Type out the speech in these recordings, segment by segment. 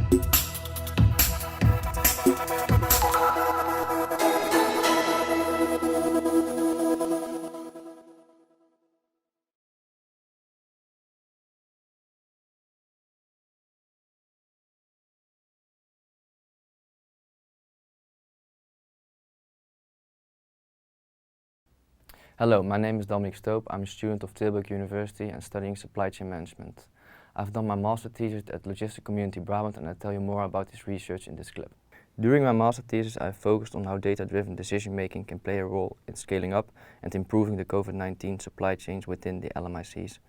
Hello, my name is Dominick Stoop. I'm a student of Tilburg University and studying supply chain management. I've done my master thesis at Logistic Community Brabant, and I'll tell you more about this research in this clip. During my master thesis, I focused on how data-driven decision-making can play a role in scaling up and improving the COVID-19 supply chains within the LMICs,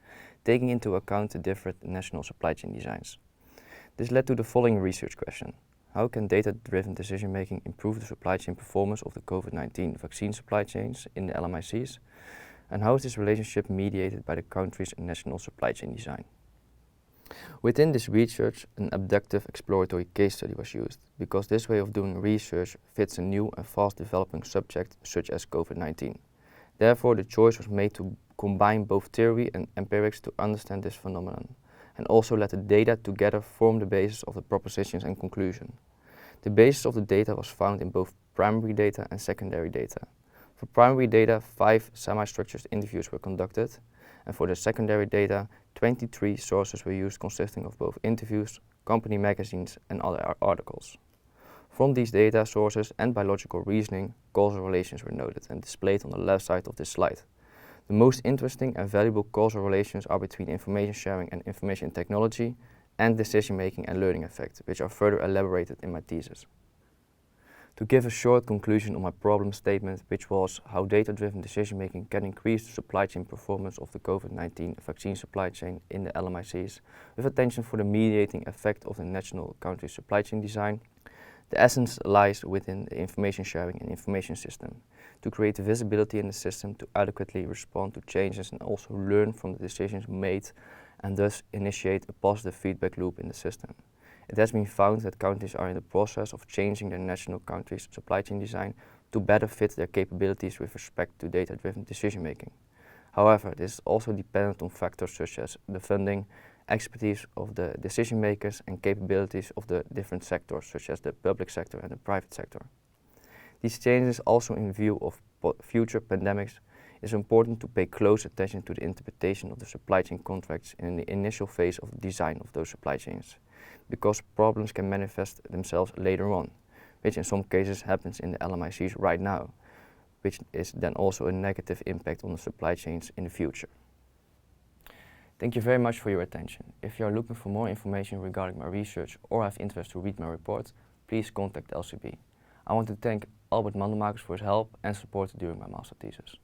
taking into account the different national supply chain designs. This led to the following research question. How can data-driven decision-making improve the supply chain performance of the COVID-19 vaccine supply chains in the LMICs? And how is this relationship mediated by the country's national supply chain design? Within this research, an abductive exploratory case study was used, because this way of doing research fits a new and fast-developing subject such as COVID-19. Therefore, the choice was made to combine both theory and empirics to understand this phenomenon, and also let the data together form the basis of the propositions and conclusion. The basis of the data was found in both primary data and secondary data. For primary data, 5 semi-structured interviews were conducted, and for the secondary data, 23 sources were used consisting of both interviews, company magazines and other articles. From these data sources and by logical reasoning, causal relations were noted and displayed on the left side of this slide. The most interesting and valuable causal relations are between information sharing and information technology and decision-making and learning effect, which are further elaborated in my thesis. To give a short conclusion on my problem statement, which was how data-driven decision-making can increase the supply chain performance of the COVID-19 vaccine supply chain in the LMICs, with attention for the mediating effect of the national country supply chain design, the essence lies within the information sharing and information system, to create visibility in the system to adequately respond to changes and also learn from the decisions made and thus initiate a positive feedback loop in the system. It has been found that countries are in the process of changing their national country's supply chain design to better fit their capabilities with respect to data-driven decision-making. However, this is also dependent on factors such as the funding, expertise of the decision makers and capabilities of the different sectors such as the public sector and the private sector. These changes also in view of future pandemics, it is important to pay close attention to the interpretation of the supply chain contracts in the initial phase of the design of those supply chains, because problems can manifest themselves later on, which in some cases happens in the LMICs right now, which is then also a negative impact on the supply chains in the future. Thank you very much for your attention. If you are looking for more information regarding my research or have interest to read my report, please contact LCB. I want to thank Albert Mandelmakers for his help and support during my master thesis.